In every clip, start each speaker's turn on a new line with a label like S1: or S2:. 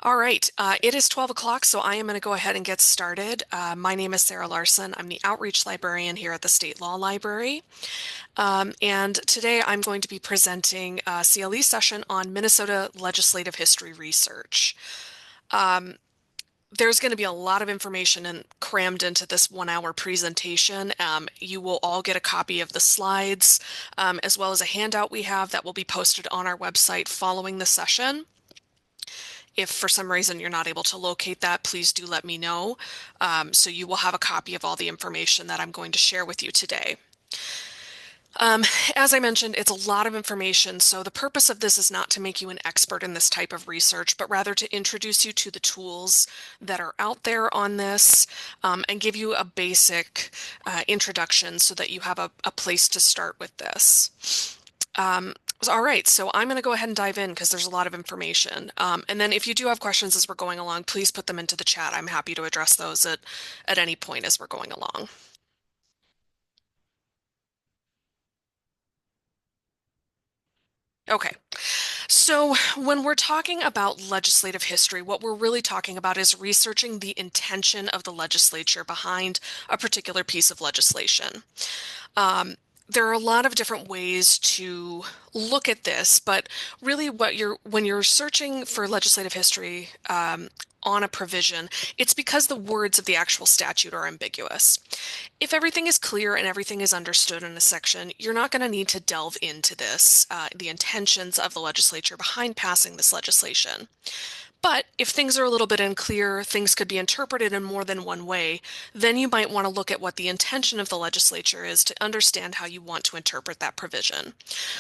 S1: All right, it is 12 o'clock, so I am going to go ahead and get started. My name is Sarah Larson. I'm the outreach librarian here at the State Law Library. And today I'm going to be presenting a CLE session on Minnesota legislative history research. There's going to be a lot of information crammed into this 1 hour presentation. You will all get a copy of the slides, as well as a handout we have that will be posted on our website following the session. If for some reason you're not able to locate that, please do let me know. So you will have a copy of all the information that I'm going to share with you today. As I mentioned, it's a lot of information, so the purpose of this is not to make you an expert in this type of research, but rather to introduce you to the tools that are out there on this, and give you a basic introduction so that you have a place to start with this. All right, so I'm going to go ahead and dive in because there's a lot of information. And then if you do have questions as we're going along, please put them into the chat. I'm happy to address those at any point as we're going along. Okay, so when we're talking about legislative history, what we're really talking about is researching the intention of the legislature behind a particular piece of legislation. There are a lot of different ways to look at this, but really when you're searching for legislative history on a provision, it's because the words of the actual statute are ambiguous. If everything is clear and everything is understood in a section, you're not going to need to delve into this, the intentions of the legislature behind passing this legislation. But if things are a little bit unclear, things could be interpreted in more than one way, then you might want to look at what the intention of the legislature is to understand how you want to interpret that provision.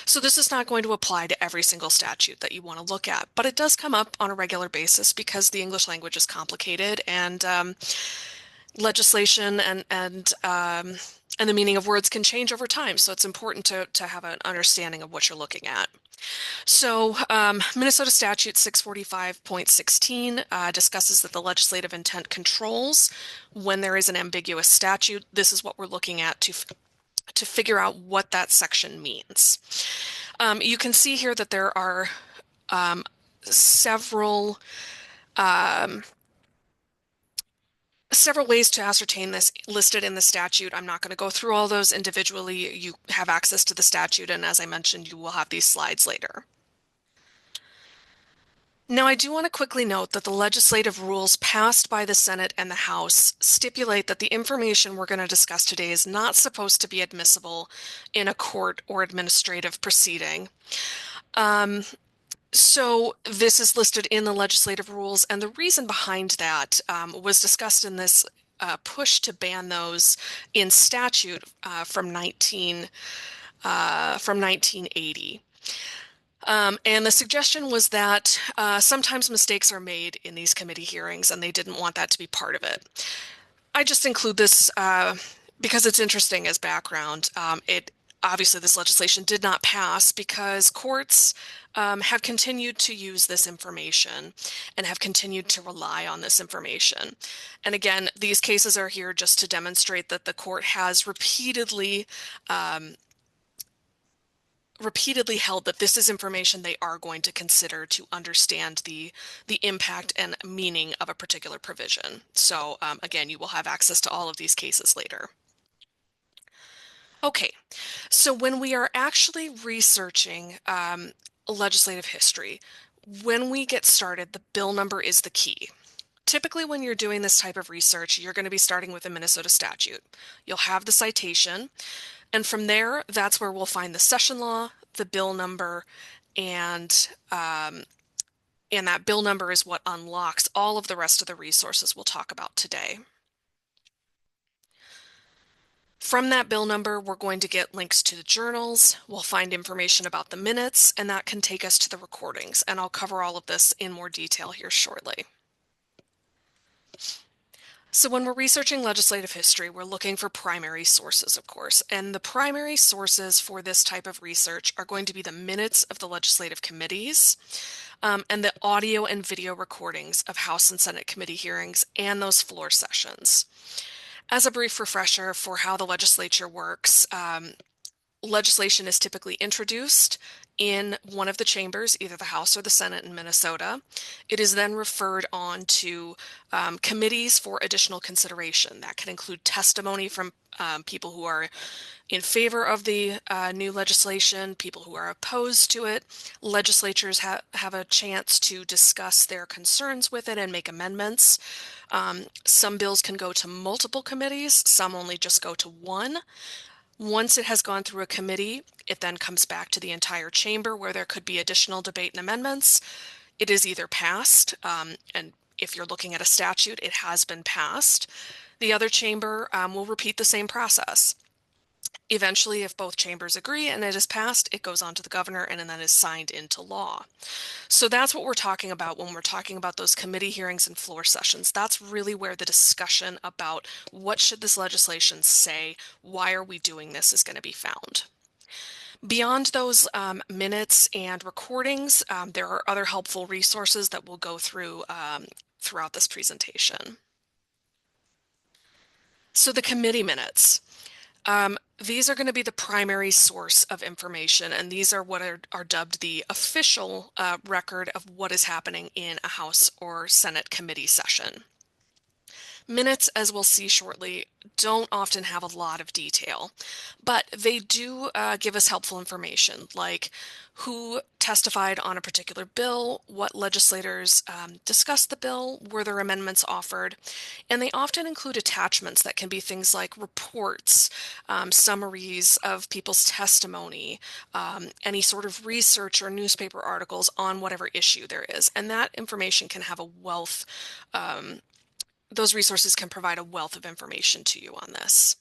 S1: So this is not going to apply to every single statute that you want to look at, but it does come up on a regular basis because the English language is complicated and legislation and the meaning of words can change over time. So it's important to have an understanding of what you're looking at. So Minnesota Statute 645.16 discusses that the legislative intent controls when there is an ambiguous statute. This is what we're looking at to figure out what that section means. You can see here that there are several ways to ascertain this listed in the statute. I'm not going to go through all those individually. You have access to the statute, and as I mentioned, you will have these slides later. Now, I do want to quickly note that the legislative rules passed by the Senate and the House stipulate that the information we're going to discuss today is not supposed to be admissible in a court or administrative proceeding. So this is listed in the legislative rules, and the reason behind that was discussed in this push to ban those in statute from 1980. And the suggestion was that sometimes mistakes are made in these committee hearings, and they didn't want that to be part of it. I just include this because it's interesting as background. Obviously, this legislation did not pass because courts have continued to use this information and have continued to rely on this information. And again, these cases are here just to demonstrate that the court has repeatedly held that this is information they are going to consider to understand the impact and meaning of a particular provision. So again, you will have access to all of these cases later. Okay, so when we are actually researching legislative history, when we get started, the bill number is the key. Typically, when you're doing this type of research, you're going to be starting with a Minnesota statute. You'll have the citation, and from there, that's where we'll find the session law, the bill number, and that bill number is what unlocks all of the rest of the resources we'll talk about today. From that bill number, we're going to get links to the journals, we'll find information about the minutes, and that can take us to the recordings, and I'll cover all of this in more detail here shortly. So when we're researching legislative history, we're looking for primary sources, of course, and the primary sources for this type of research are going to be the minutes of the legislative committees and the audio and video recordings of House and Senate committee hearings and those floor sessions. As a brief refresher for how the legislature works, legislation is typically introduced in one of the chambers, either the House or the Senate in Minnesota. It is then referred on to committees for additional consideration. That can include testimony from people who are in favor of the new legislation, people who are opposed to it. Legislatures have a chance to discuss their concerns with it and make amendments. Some bills can go to multiple committees, some only just go to one. Once it has gone through a committee, it then comes back to the entire chamber where there could be additional debate and amendments. It is either passed, and if you're looking at a statute, it has been passed. The other chamber will repeat the same process. Eventually, if both chambers agree and it is passed, it goes on to the governor and then is signed into law. So that's what we're talking about when we're talking about those committee hearings and floor sessions. That's really where the discussion about what should this legislation say, why are we doing this, is going to be found. Beyond those minutes and recordings, there are other helpful resources that we'll go through throughout this presentation. So the committee minutes. These are going to be the primary source of information, and these are what are dubbed the official record of what is happening in a House or Senate committee session. Minutes, as we'll see shortly, don't often have a lot of detail, but they do give us helpful information, like who testified on a particular bill, what legislators discussed the bill, were there amendments offered, and they often include attachments that can be things like reports, summaries of people's testimony, any sort of research or newspaper articles on whatever issue there is, and that information can have a wealth those resources can provide a wealth of information to you on this.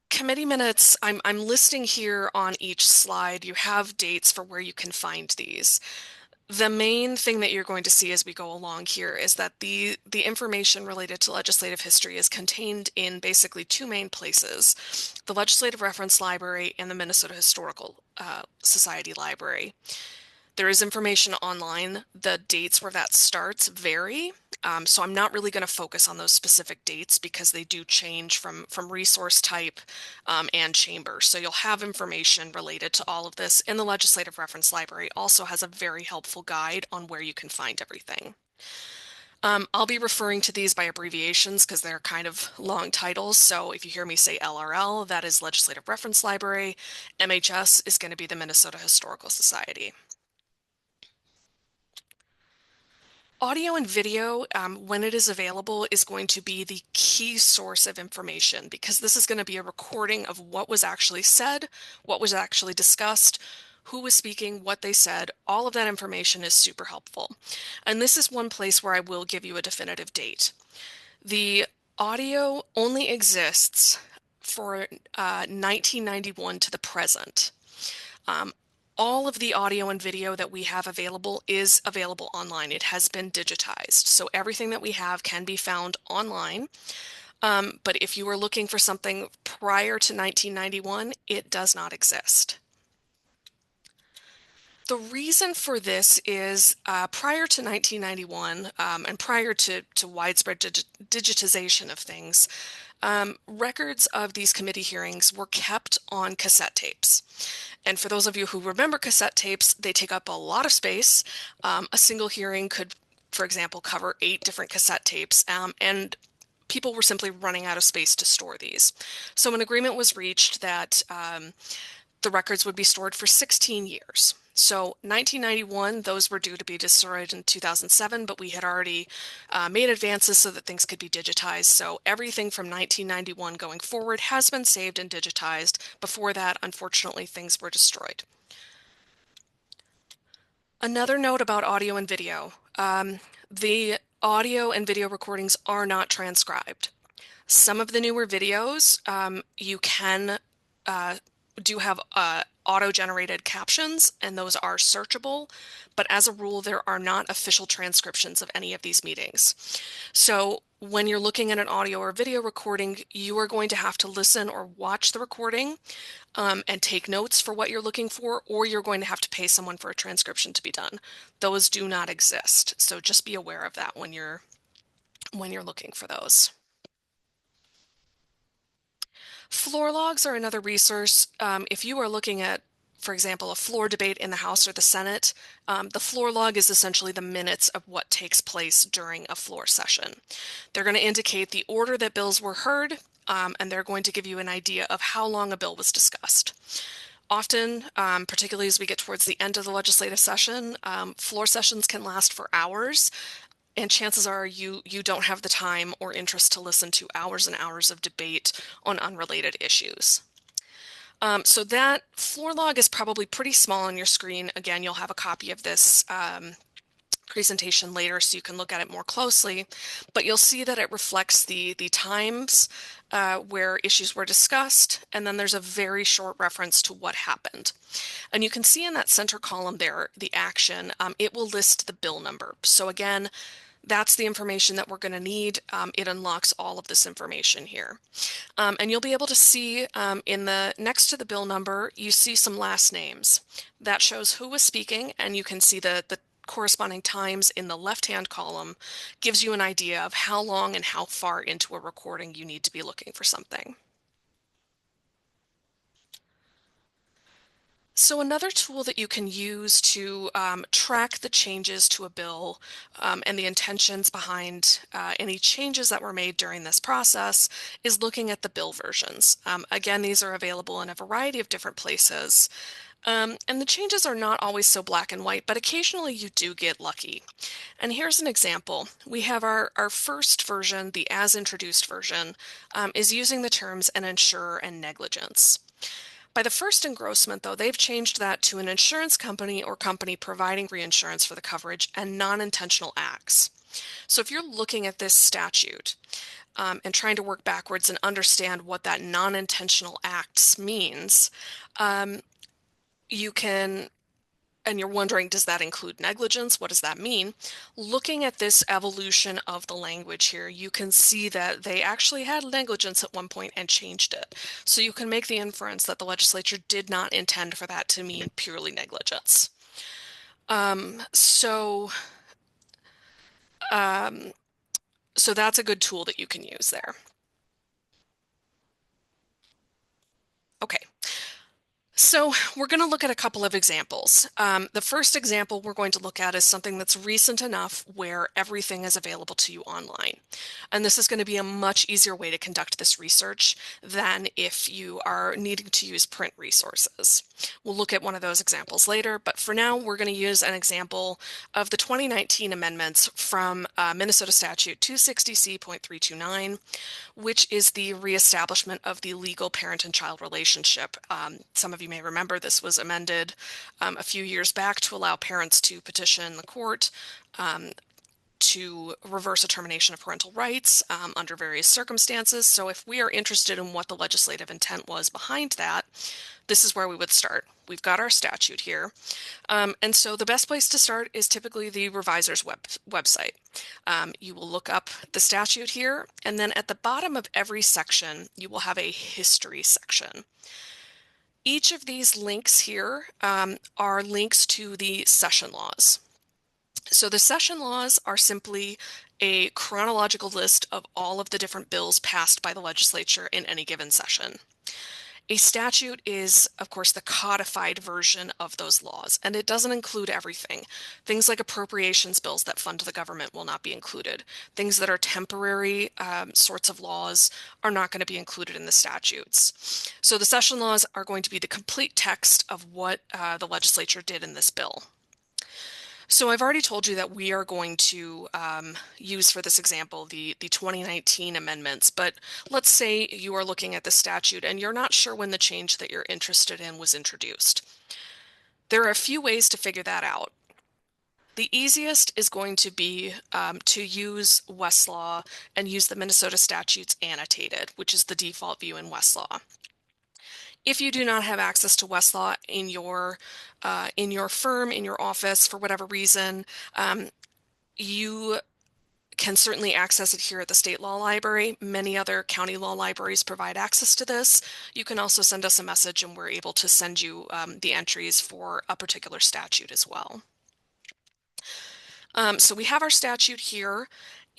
S1: Committee minutes, I'm listing here on each slide. You have dates for where you can find these. The main thing that you're going to see as we go along here is that the information related to legislative history is contained in basically two main places, the Legislative Reference Library and the Minnesota Historical Society Library. There is information online. The dates where that starts vary, so I'm not really going to focus on those specific dates because they do change from resource type and chamber. So you'll have information related to all of this, and the Legislative Reference Library also has a very helpful guide on where you can find everything. I'll be referring to these by abbreviations because they're kind of long titles. So if you hear me say LRL, that is Legislative Reference Library. MHS is going to be the Minnesota Historical Society. Audio and video, when it is available, is going to be the key source of information because this is going to be a recording of what was actually said, what was actually discussed, who was speaking, what they said. All of that information is super helpful. And this is one place where I will give you a definitive date. The audio only exists for 1991 to the present. All of the audio and video that we have available is available online. It has been digitized. So everything that we have can be found online. But if you were looking for something prior to 1991, it does not exist. The reason for this is prior to 1991 and prior to widespread digitization of things, records of these committee hearings were kept on cassette tapes. And for those of you who remember cassette tapes, they take up a lot of space. A single hearing could, for example, cover 8 different cassette tapes, and people were simply running out of space to store these. So an agreement was reached that the records would be stored for 16 years. So 1991, those were due to be destroyed in 2007, but we had already made advances so that things could be digitized. So everything from 1991 going forward has been saved and digitized. Before that, unfortunately, things were destroyed. Another note about audio and video. The audio and video recordings are not transcribed. Some of the newer videos, you can do have auto-generated captions, and those are searchable, but as a rule, there are not official transcriptions of any of these meetings. So when you're looking at an audio or video recording, you are going to have to listen or watch the recording and take notes for what you're looking for, or you're going to have to pay someone for a transcription to be done. Those do not exist, so just be aware of that when you're looking for those. Floor logs are another resource. If you are looking at, for example, a floor debate in the House or the Senate, the floor log is essentially the minutes of what takes place during a floor session. They're going to indicate the order that bills were heard, and they're going to give you an idea of how long a bill was discussed. Often, particularly as we get towards the end of the legislative session, floor sessions can last for hours, and chances are you don't have the time or interest to listen to hours and hours of debate on unrelated issues. So that floor log is probably pretty small on your screen. Again, you'll have a copy of this presentation later so you can look at it more closely, but you'll see that it reflects the times where issues were discussed, and then there's a very short reference to what happened. And you can see in that center column there, the action, it will list the bill number. So again, that's the information that we're going to need. It unlocks all of this information here. And you'll be able to see in the next to the bill number, you see some last names. That shows who was speaking, and you can see the corresponding times in the left-hand column, gives you an idea of how long and how far into a recording you need to be looking for something. So another tool that you can use to track the changes to a bill and the intentions behind any changes that were made during this process is looking at the bill versions. Again, these are available in a variety of different places. And the changes are not always so black and white, but occasionally you do get lucky. And here's an example. We have our first version, the as introduced version, is using the terms an insurer and negligence. By the first engrossment, though, they've changed that to an insurance company or company providing reinsurance for the coverage and non-intentional acts. So if you're looking at this statute and trying to work backwards and understand what that non-intentional acts means, you can, and you're wondering, does that include negligence? What does that mean? Looking at this evolution of the language here, you can see that they actually had negligence at one point and changed it. So you can make the inference that the legislature did not intend for that to mean purely negligence. So that's a good tool that you can use there. Okay. So we're going to look at a couple of examples. The first example we're going to look at is something that's recent enough where everything is available to you online. And this is going to be a much easier way to conduct this research than if you are needing to use print resources. We'll look at one of those examples later, but for now we're going to use an example of the 2019 amendments from Minnesota Statute 260C.329, which is the reestablishment of the legal parent and child relationship. Some of you may remember this was amended a few years back to allow parents to petition the court to reverse a termination of parental rights under various circumstances. So if we are interested in what the legislative intent was behind that, this is where we would start. We've got our statute here. And so the best place to start is typically the reviser's website. You will look up the statute here, and then at the bottom of every section, you will have a history section. Each of these links here are links to the session laws. So the session laws are simply a chronological list of all of the different bills passed by the legislature in any given session. A statute is, of course, the codified version of those laws, and it doesn't include everything. Things like appropriations bills that fund the government will not be included. Things that are temporary sorts of laws are not going to be included in the statutes. So the session laws are going to be the complete text of what the legislature did in this bill. So I've already told you that we are going to use for this example the 2019 amendments, but let's say you are looking at the statute and you're not sure when the change that you're interested in was introduced. There are a few ways to figure that out. The easiest is going to be to use Westlaw and use the Minnesota statutes annotated, which is the default view in Westlaw. If you do not have access to Westlaw in your firm, in your office, for whatever reason, you can certainly access it here at the State Law Library. Many other county law libraries provide access to this. You can also send us a message and we're able to send you the entries for a particular statute as well. So we have our statute here.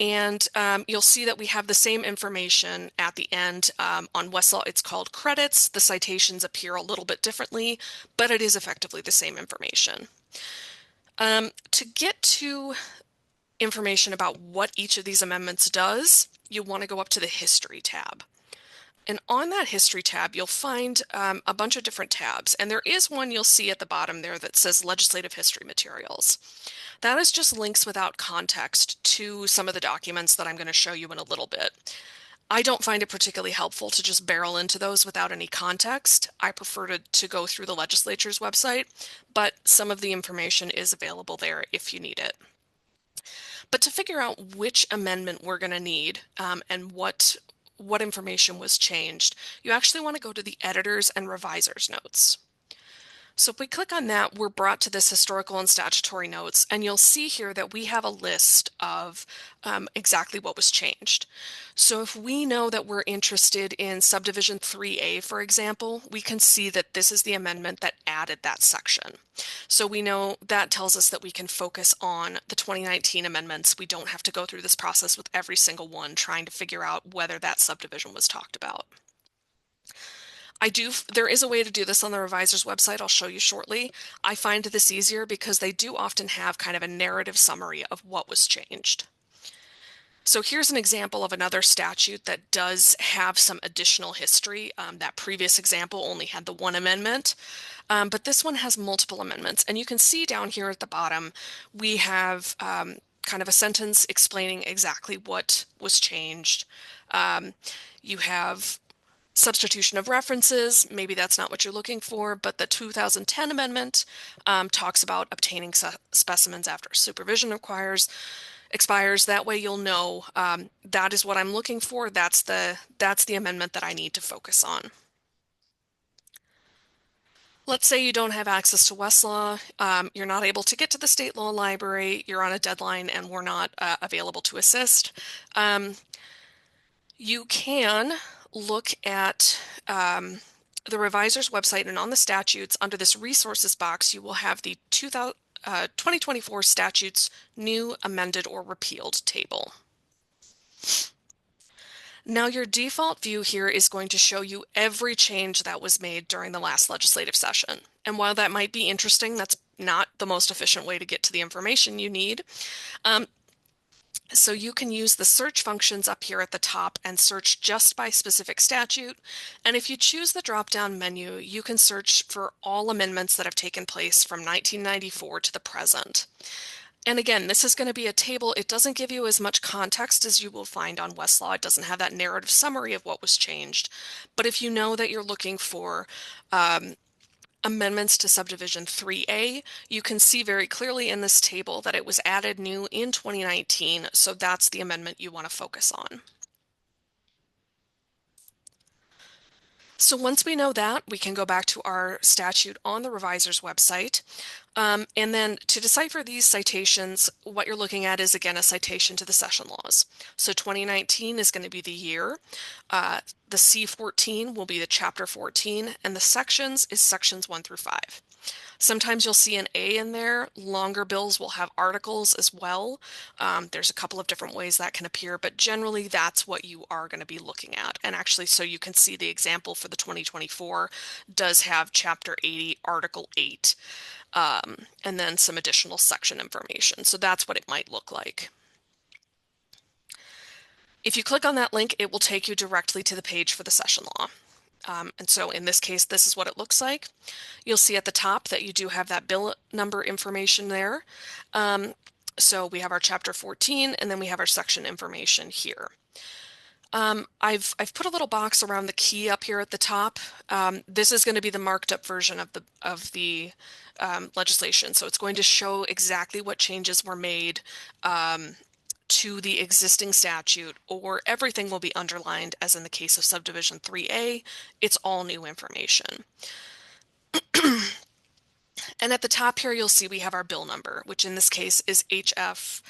S1: And you'll see that we have the same information at the end. On Westlaw, it's called credits. The citations appear a little bit differently, but it is effectively the same information. To get to information about what each of these amendments does, you want to go up to the History tab. And on that History tab, you'll find a bunch of different tabs. And there is one you'll see at the bottom there that says Legislative History Materials. That is just links without context to some of the documents that I'm going to show you in a little bit. I don't find it particularly helpful to just barrel into those without any context. I prefer to go through the legislature's website, but some of the information is available there if you need it. But to figure out which amendment we're going to need and what information was changed, you actually want to go to the editor's and reviser's notes. So if we click on that, we're brought to this historical and statutory notes, and you'll see here that we have a list of exactly what was changed. So if we know that we're interested in subdivision 3A, for example, we can see that this is the amendment that added that section. So we know that tells us that we can focus on the 2019 amendments. We don't have to go through this process with every single one trying to figure out whether that subdivision was talked about. There is a way to do this on the reviser's website. I'll show you shortly. I find this easier because they do often have kind of a narrative summary of what was changed. So here's an example of another statute that does have some additional history. That previous example only had the one amendment, but this one has multiple amendments. And you can see down here at the bottom, we have kind of a sentence explaining exactly what was changed. You have substitution of references. Maybe that's not what you're looking for, but the 2010 amendment talks about obtaining specimens after supervision expires. That way you'll know that is what I'm looking for. That's the amendment that I need to focus on. Let's say you don't have access to Westlaw, you're not able to get to the state law library, you're on a deadline and we're not available to assist. You can look at the reviser's website, and on the statutes under this resources box you will have the 2024 statutes new, amended, or repealed table. Now your default view here is going to show you every change that was made during the last legislative session. And while that might be interesting, that's not the most efficient way to get to the information you need. So you can use the search functions up here at the top and search just by specific statute. And if you choose the drop-down menu, you can search for all amendments that have taken place from 1994 to the present. And again, this is going to be a table. It doesn't give you as much context as you will find on Westlaw. It doesn't have that narrative summary of what was changed. But if you know that you're looking for amendments to subdivision 3A, you can see very clearly in this table that it was added new in 2019, so that's the amendment you want to focus on. So once we know that, we can go back to our statute on the reviser's website. And then to decipher these citations, what you're looking at is, again, a citation to the session laws. So 2019 is going to be the year. The C14 will be the chapter 14, and the sections is sections 1 through 5. Sometimes you'll see an A in there. Longer bills will have articles as well. There's a couple of different ways that can appear, but generally that's what you are going to be looking at. And actually, so you can see the example for the 2024 does have Chapter 80, Article 8, and then some additional section information. So that's what it might look like. If you click on that link, it will take you directly to the page for the session law. And so in this case, this is what it looks like. You'll see at the top that you do have that bill number information there. So we have our chapter 14, and then we have our section information here. I've put a little box around the key up here at the top. This is going to be the marked up version of the legislation. So it's going to show exactly what changes were made to the existing statute, or everything will be underlined, as in the case of subdivision 3A, it's all new information. And at the top here, you'll see we have our bill number, which in this case is HF,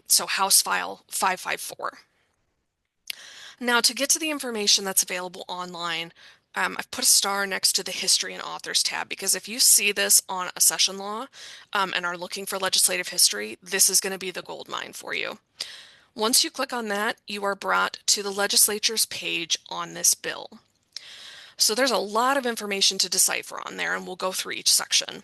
S1: so House File 554. Now, to get to the information that's available online, I've put a star next to the History and Authors tab, because if you see this on a session law and are looking for legislative history, this is going to be the gold mine for you. Once you click on that, you are brought to the legislature's page on this bill. So there's a lot of information to decipher on there, and we'll go through each section.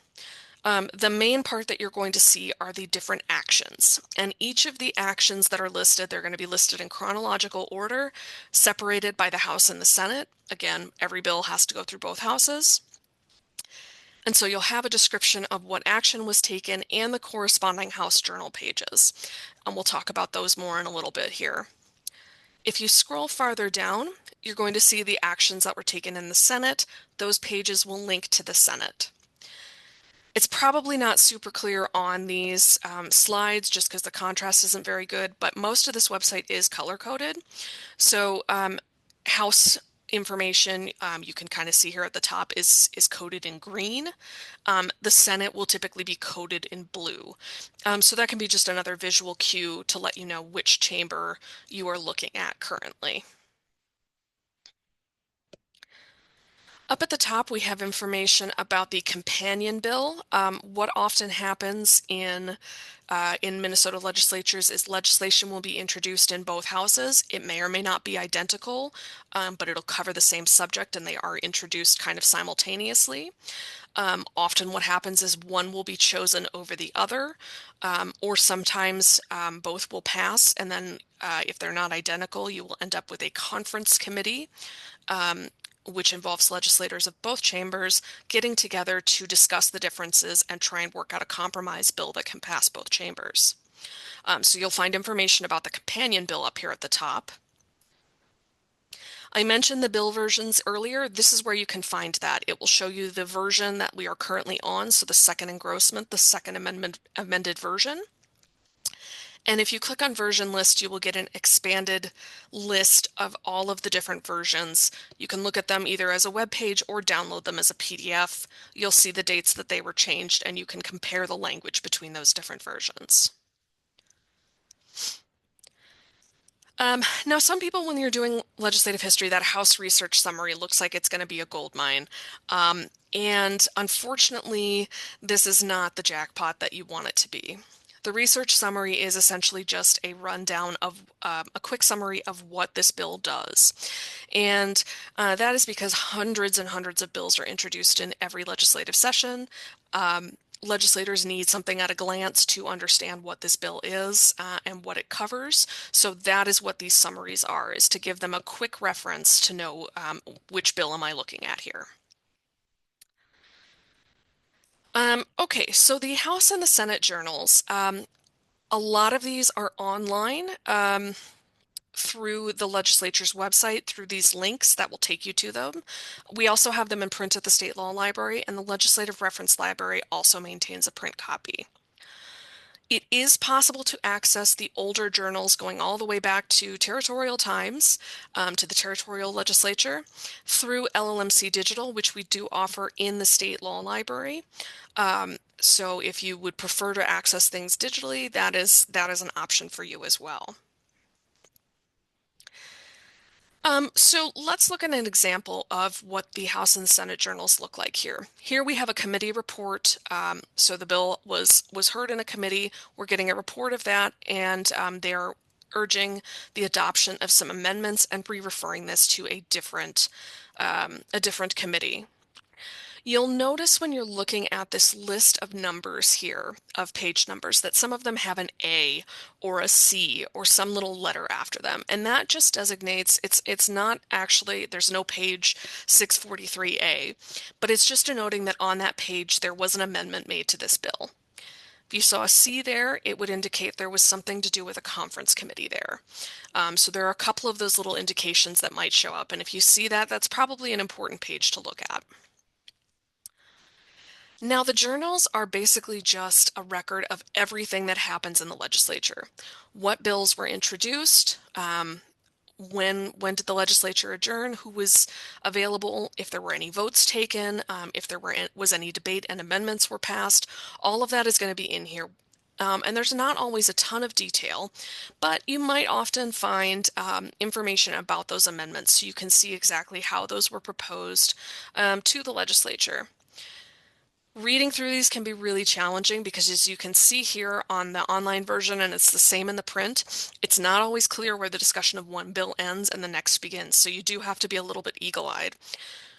S1: The main part that you're going to see are the different actions, and each of the actions that are listed, they're going to be listed in chronological order, separated by the House and the Senate. Again, every bill has to go through both houses. And so you'll have a description of what action was taken and the corresponding House Journal pages. And we'll talk about those more in a little bit here. If you scroll farther down, you're going to see the actions that were taken in the Senate. Those pages will link to the Senate. It's probably not super clear on these slides just because the contrast isn't very good, but most of this website is color-coded. So House information, you can kind of see here at the top, is coded in green. The Senate will typically be coded in blue. So that can be just another visual cue to let you know which chamber you are looking at currently. Up at the top, we have information about the companion bill. What often happens in Minnesota legislatures is legislation will be introduced in both houses. It may or may not be identical, but it'll cover the same subject, and they are introduced kind of simultaneously. Often what happens is one will be chosen over the other, or sometimes both will pass, and then if they're not identical, you will end up with a conference committee, which involves legislators of both chambers getting together to discuss the differences and try and work out a compromise bill that can pass both chambers. So you'll find information about the companion bill up here at the top. I mentioned the bill versions earlier. This is where you can find that. It will show you the version that we are currently on, so the second engrossment, the second amended version. And if you click on version list, you will get an expanded list of all of the different versions. You can look at them either as a web page or download them as a PDF. You'll see the dates that they were changed, and you can compare the language between those different versions. Now, some people, when you're doing legislative history, that House research summary looks like it's going to be a gold mine. And unfortunately, this is not the jackpot that you want it to be. The research summary is essentially just a rundown of a quick summary of what this bill does. And that is because hundreds and hundreds of bills are introduced in every legislative session. Legislators need something at a glance to understand what this bill is and what it covers. So that is what these summaries are, is to give them a quick reference to know which bill am I looking at here. Okay, so the House and the Senate journals, a lot of these are online through the legislature's website, through these links that will take you to them. We also have them in print at the State Law Library, and the Legislative Reference Library also maintains a print copy. It is possible to access the older journals going all the way back to territorial times, to the territorial legislature, through LLMC Digital, which we do offer in the State Law Library. So if you would prefer to access things digitally, that is an option for you as well. So let's look at an example of what the House and Senate journals look like here. Here we have a committee report. So the bill was heard in a committee. We're getting a report of that, and they're urging the adoption of some amendments and re-referring this to a different committee. You'll notice when you're looking at this list of numbers here, of page numbers, that some of them have an A or a C or some little letter after them. And that just designates, it's not actually, there's no page 643A, but it's just denoting that on that page there was an amendment made to this bill. If you saw a C there, it would indicate there was something to do with a conference committee there. So there are a couple of those little indications that might show up. And if you see that, that's probably an important page to look at. Now, the journals are basically just a record of everything that happens in the legislature. What bills were introduced, when did the legislature adjourn, who was available, if there were any votes taken, if there was any debate and amendments were passed. All of that is going to be in here. And there's not always a ton of detail, but you might often find information about those amendments so you can see exactly how those were proposed to the legislature. Reading through these can be really challenging because, as you can see here on the online version, and it's the same in the print, it's not always clear where the discussion of one bill ends and the next begins. So you do have to be a little bit eagle-eyed.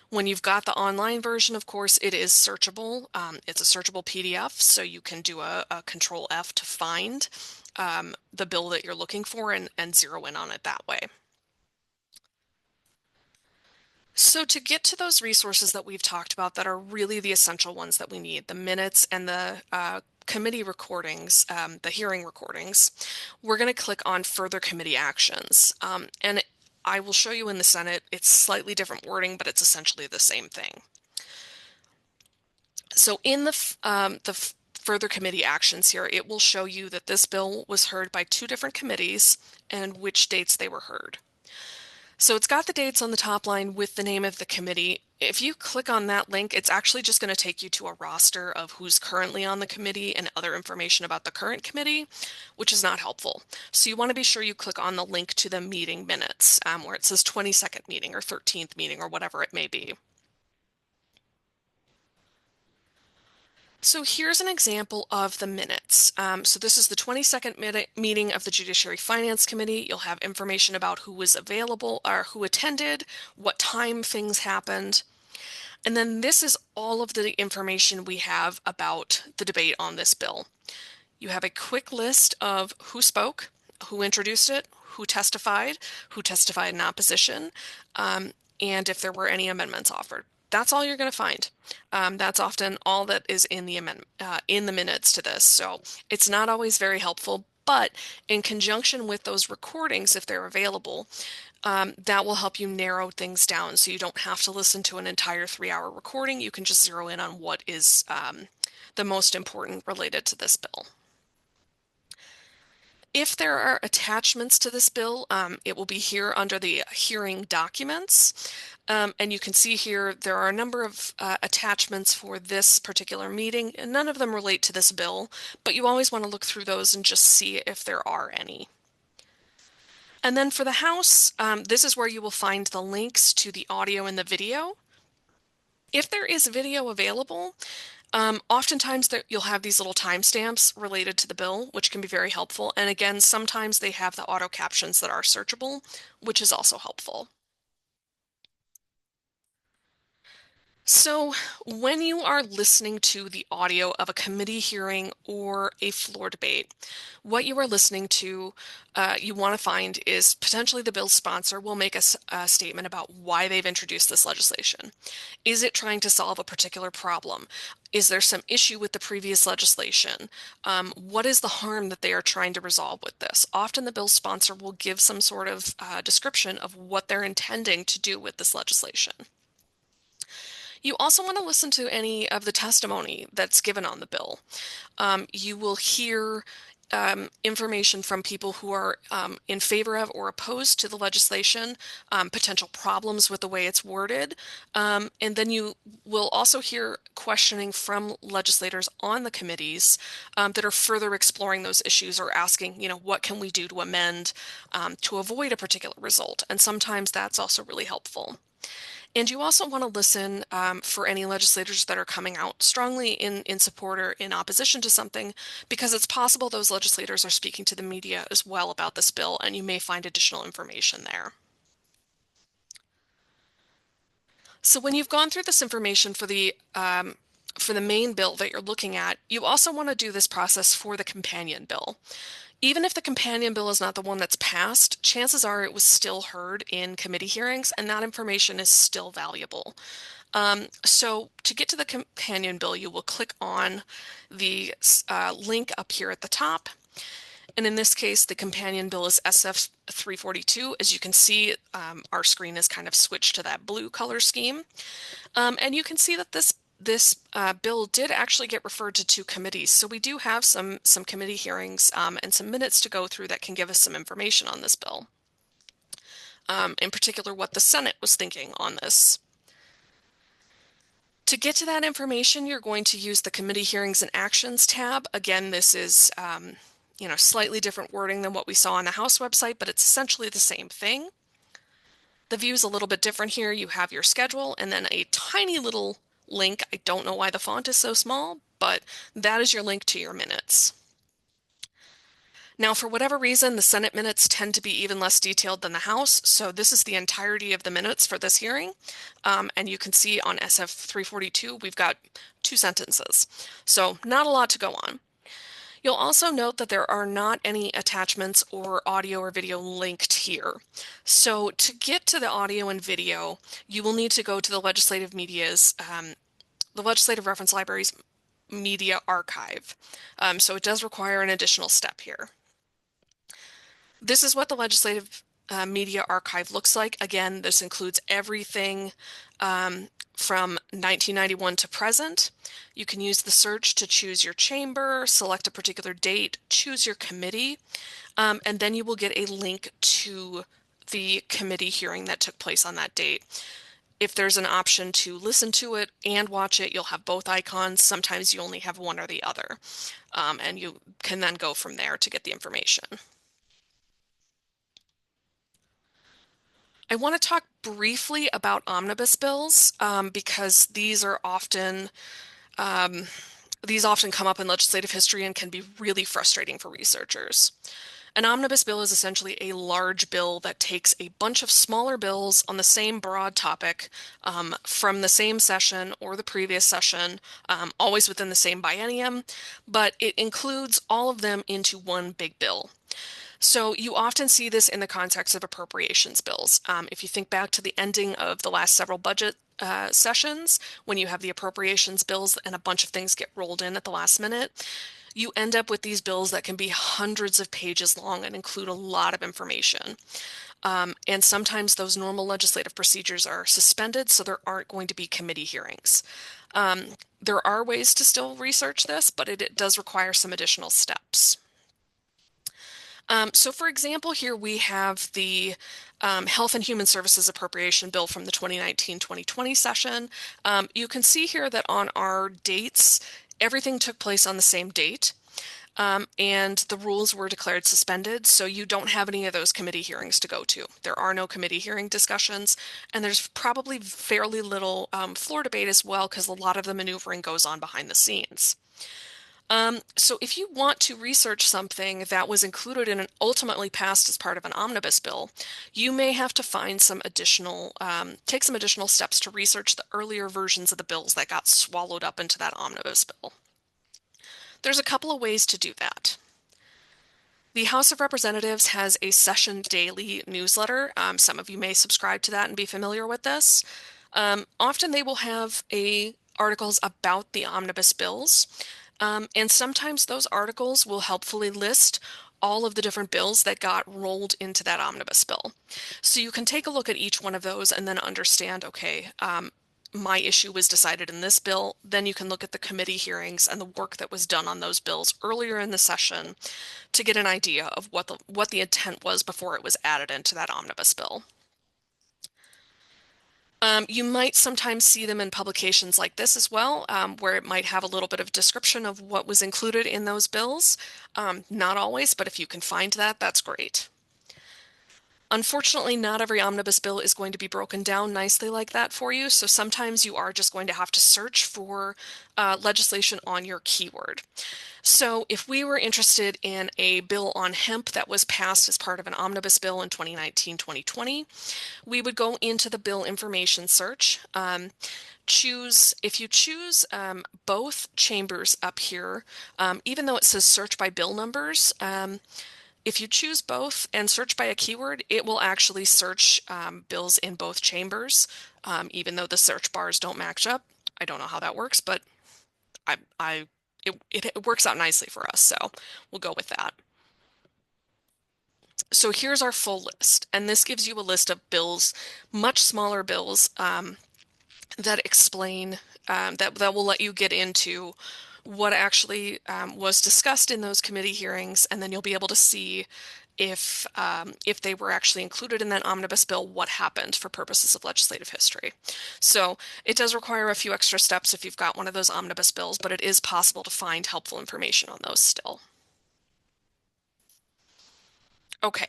S1: When you've got the online version, of course, it is searchable. It's a searchable PDF, so you can do a Control F to find the bill that you're looking for and zero in on it that way. So to get to those resources that we've talked about that are really the essential ones that we need, the minutes and the committee recordings, the hearing recordings, we're going to click on Further Committee Actions. And I will show you in the Senate, it's slightly different wording, but it's essentially the same thing. So in the further committee actions here, it will show you that this bill was heard by 2 different committees and which dates they were heard. So it's got the dates on the top line with the name of the committee. If you click on that link, it's actually just going to take you to a roster of who's currently on the committee and other information about the current committee, which is not helpful. So you want to be sure you click on the link to the meeting minutes where it says 22nd meeting or 13th meeting or whatever it may be. So here's an example of the minutes. So this is the 22nd meeting of the Judiciary Finance Committee. You'll have information about who was available or who attended, what time things happened. And then this is all of the information we have about the debate on this bill. You have a quick list of who spoke, who introduced it, who testified in opposition, and if there were any amendments offered. That's all you're going to find. That's often all that is in the minutes to this. So it's not always very helpful, but in conjunction with those recordings, if they're available, that will help you narrow things down. So you don't have to listen to an entire 3-hour recording. You can just zero in on what is the most important related to this bill. If there are attachments to this bill, it will be here under the hearing documents. And you can see here there are a number of attachments for this particular meeting, and none of them relate to this bill, but you always want to look through those and just see if there are any. And then for the House, this is where you will find the links to the audio and the video. If there is video available, oftentimes you'll have these little timestamps related to the bill, which can be very helpful. And again, sometimes they have the auto captions that are searchable, which is also helpful. So when you are listening to the audio of a committee hearing or a floor debate, what you are listening to, you want to find is potentially the bill's sponsor will make a statement about why they've introduced this legislation. Is it trying to solve a particular problem? Is there some issue with the previous legislation? What is the harm that they are trying to resolve with this? Often the bill's sponsor will give some sort of description of what they're intending to do with this legislation. You also want to listen to any of the testimony that's given on the bill. You will hear information from people who are in favor of or opposed to the legislation, potential problems with the way it's worded, and then you will also hear questioning from legislators on the committees that are further exploring those issues or asking, what can we do to amend to avoid a particular result? And sometimes that's also really helpful. And you also want to listen for any legislators that are coming out strongly in support or in opposition to something, because it's possible those legislators are speaking to the media as well about this bill, and you may find additional information there. So when you've gone through this information for the main bill that you're looking at, you also want to do this process for the companion bill. Even if the companion bill is not the one that's passed, chances are it was still heard in committee hearings, and that information is still valuable. So to get to the companion bill, you will click on the link up here at the top. And in this case, the companion bill is SF 342. As you can see, our screen is kind of switched to that blue color scheme. And you can see that this bill did actually get referred to 2 committees. So we do have some committee hearings and some minutes to go through that can give us some information on this bill. In particular, what the Senate was thinking on this. To get to that information, you're going to use the Committee Hearings and Actions tab. Again, this is slightly different wording than what we saw on the House website, but it's essentially the same thing. The view is a little bit different here. You have your schedule and then a tiny little link. I don't know why the font is so small, but that is your link to your minutes. Now, for whatever reason, the Senate minutes tend to be even less detailed than the House, so this is the entirety of the minutes for this hearing. And you can see on SF 342, we've got 2 sentences. So not a lot to go on. You'll also note that there are not any attachments or audio or video linked here. So to get to the audio and video, you will need to go to the Legislative Reference Library's Media Archive. So it does require an additional step here. This is what the Legislative Media Archive looks like. Again, this includes everything from 1991 to present. You can use the search to choose your chamber, select a particular date, choose your committee, and then you will get a link to the committee hearing that took place on that date. If there's an option to listen to it and watch it, you'll have both icons. Sometimes you only have one or the other, and you can then go from there to get the information. I want to talk briefly about omnibus bills because these often come up in legislative history and can be really frustrating for researchers. An omnibus bill is essentially a large bill that takes a bunch of smaller bills on the same broad topic from the same session or the previous session, always within the same biennium, but it includes all of them into one big bill. So you often see this in the context of appropriations bills. If you think back to the ending of the last several budget sessions, when you have the appropriations bills and a bunch of things get rolled in at the last minute, you end up with these bills that can be hundreds of pages long and include a lot of information. And sometimes those normal legislative procedures are suspended, so there aren't going to be committee hearings. There are ways to still research this, but it does require some additional steps. So for example, here we have the Health and Human Services Appropriation Bill from the 2019-2020 session. You can see here that on our dates, everything took place on the same date, and the rules were declared suspended, so you don't have any of those committee hearings to go to. There are no committee hearing discussions, and there's probably fairly little floor debate as well, because a lot of the maneuvering goes on behind the scenes. So if you want to research something that was included and ultimately passed as part of an omnibus bill, you may have to find take some additional steps to research the earlier versions of the bills that got swallowed up into that omnibus bill. There's a couple of ways to do that. The House of Representatives has a session daily newsletter. Some of you may subscribe to that and be familiar with this. Often they will have articles about the omnibus bills. And sometimes those articles will helpfully list all of the different bills that got rolled into that omnibus bill. So you can take a look at each one of those and then understand, okay, my issue was decided in this bill. Then you can look at the committee hearings and the work that was done on those bills earlier in the session to get an idea of what the intent was before it was added into that omnibus bill. You might sometimes see them in publications like this as well, where it might have a little bit of description of what was included in those bills. Not always, but if you can find that, that's great. Unfortunately, not every omnibus bill is going to be broken down nicely like that for you, so sometimes you are just going to have to search for legislation on your keyword. So if we were interested in a bill on hemp that was passed as part of an omnibus bill in 2019-2020, we would go into the bill information search. If you choose both chambers up here, even though it says search by bill numbers, if you choose both and search by a keyword, it will actually search bills in both chambers, even though the search bars don't match up. I don't know how that works, but it works out nicely for us, so we'll go with that. So here's our full list, and this gives you a list of bills, much smaller bills that explain, that will let you get into what actually was discussed in those committee hearings, and then you'll be able to see if they were actually included in that omnibus bill, what happened for purposes of legislative history. So it does require a few extra steps if you've got one of those omnibus bills, but it is possible to find helpful information on those still. Okay.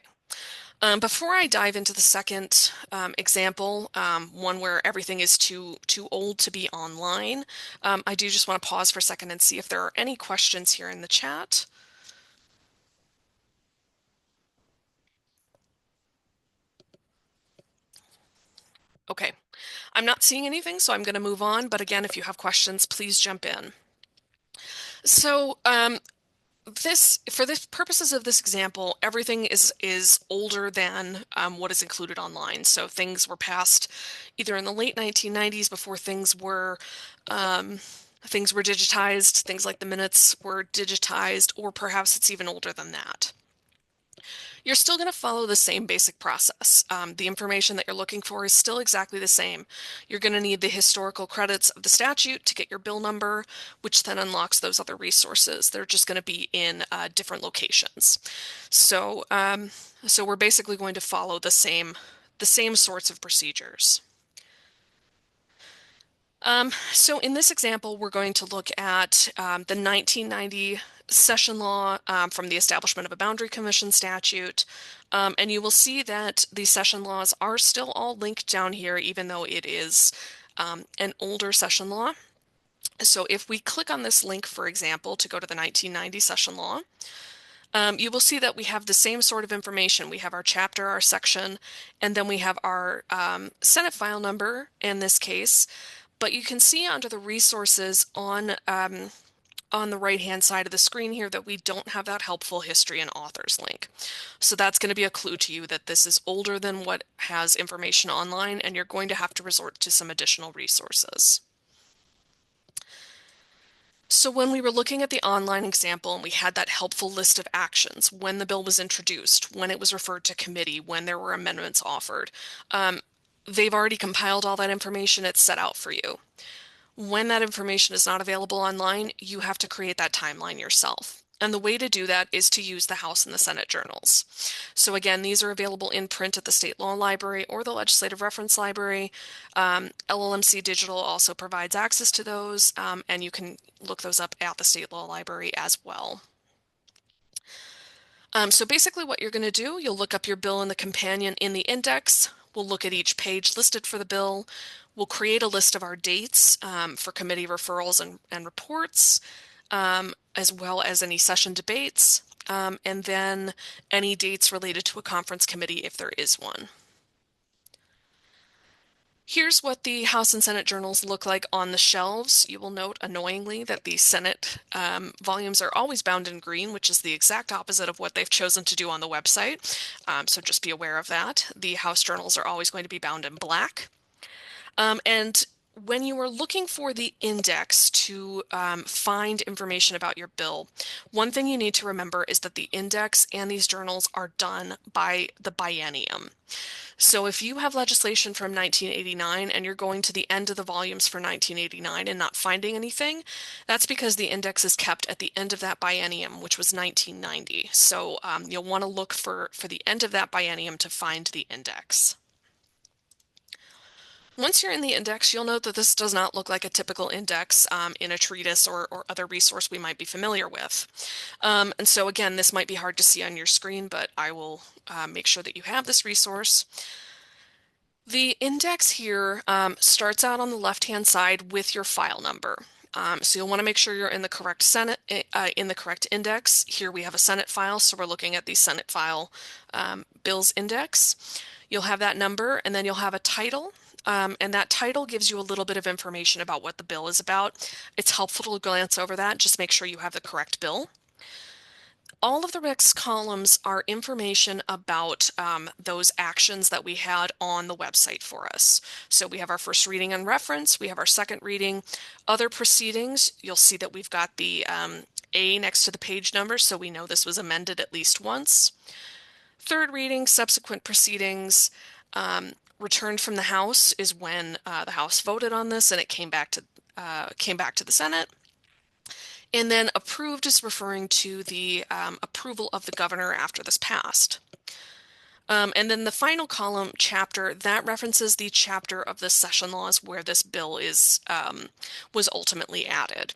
S1: Before I dive into the second example, one where everything is too old to be online, I do just want to pause for a second and see if there are any questions here in the chat. Okay, I'm not seeing anything, so I'm going to move on. But again, if you have questions, please jump in. So for the purposes of this example, everything is older than what is included online. So things were passed either in the late 1990s before things were digitized, things like the minutes were digitized, or perhaps it's even older than that. You're still going to follow the same basic process. The information that you're looking for is still exactly the same. You're going to need the historical credits of the statute to get your bill number, which then unlocks those other resources. They're just going to be in different locations. So, so we're basically going to follow the same sorts of procedures. So in this example, we're going to look at the 1990 session law from the establishment of a boundary commission statute. And you will see that the session laws are still all linked down here, even though it is an older session law. So if we click on this link, for example, to go to the 1990 session law, you will see that we have the same sort of information. We have our chapter, our section, and then we have our Senate file number in this case. But you can see under the resources on the right-hand side of the screen here that we don't have that helpful history and authors link. So that's going to be a clue to you that this is older than what has information online, and you're going to have to resort to some additional resources. So when we were looking at the online example and we had that helpful list of actions, when the bill was introduced, when it was referred to committee, when there were amendments offered, they've already compiled all that information. It's set out for you. When that information is not available online, you have to create that timeline yourself. And the way to do that is to use the House and the Senate journals. So again, these are available in print at the State Law Library or the Legislative Reference Library. LLMC Digital also provides access to those, and you can look those up at the State Law Library as well. So basically what you're going to do, you'll look up your bill in the companion in the index. We'll look at each page listed for the bill. We'll create a list of our dates for committee referrals and reports, as well as any session debates, and then any dates related to a conference committee if there is one. Here's what the House and Senate journals look like on the shelves. You will note, annoyingly, that the Senate volumes are always bound in green, which is the exact opposite of what they've chosen to do on the website. So just be aware of that. The House journals are always going to be bound in black. And when you are looking for the index to find information about your bill, one thing you need to remember is that the index and these journals are done by the biennium. So if you have legislation from 1989 and you're going to the end of the volumes for 1989 and not finding anything, that's because the index is kept at the end of that biennium, which was 1990. So you'll want to look for the end of that biennium to find the index. Once you're in the index, you'll note that this does not look like a typical index in a treatise or other resource we might be familiar with. And so again, this might be hard to see on your screen, but I will make sure that you have this resource. The index here starts out on the left-hand side with your file number. So you'll want to make sure you're in the correct correct index. Here we have a Senate file, so we're looking at the Senate file bills index. You'll have that number, and then you'll have a title. And that title gives you a little bit of information about what the bill is about. It's helpful to glance over that. Just make sure you have the correct bill. All of the next columns are information about those actions that we had on the website for us. So we have our first reading and reference, we have our second reading, other proceedings. You'll see that we've got the A next to the page number, so we know this was amended at least once. Third reading, subsequent proceedings, returned from the House is when the House voted on this and it came back to the Senate. And then approved is referring to the approval of the governor after this passed. And then the final column, chapter, that references the chapter of the session laws where this bill was ultimately added.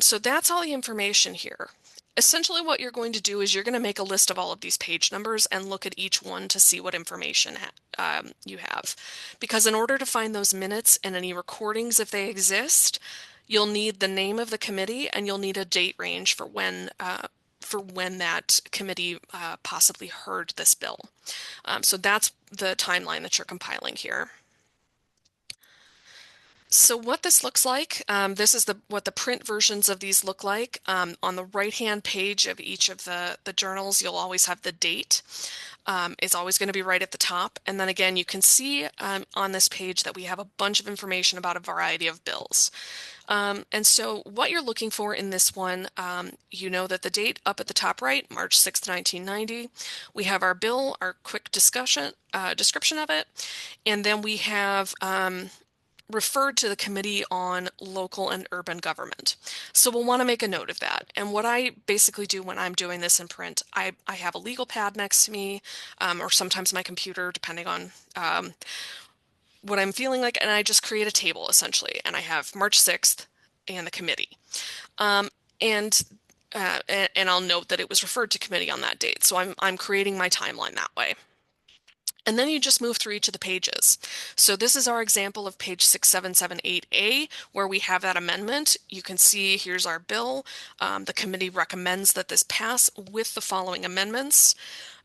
S1: So that's all the information here. Essentially what you're going to do is you're going to make a list of all of these page numbers and look at each one to see what information you have. Because in order to find those minutes and any recordings, if they exist, you'll need the name of the committee and you'll need a date range for when that committee possibly heard this bill. So that's the timeline that you're compiling here. So what this looks like, this is what the print versions of these look like. On the right-hand page of each of the journals, you'll always have the date. It's always going to be right at the top. And then again, you can see on this page that we have a bunch of information about a variety of bills. And so what you're looking for in this one, you know that the date up at the top right, March 6th, 1990. We have our bill, our quick description of it, and then we have referred to the Committee on Local and Urban Government. So we'll want to make a note of that. And what I basically do when I'm doing this in print, I have a legal pad next to me, or sometimes my computer, depending on what I'm feeling like, and I just create a table essentially. And I have March 6th and the committee. And I'll note that it was referred to committee on that date. So I'm creating my timeline that way. And then you just move through each of the pages. So this is our example of page 6778A, where we have that amendment. You can see here's our bill. The committee recommends that this pass with the following amendments.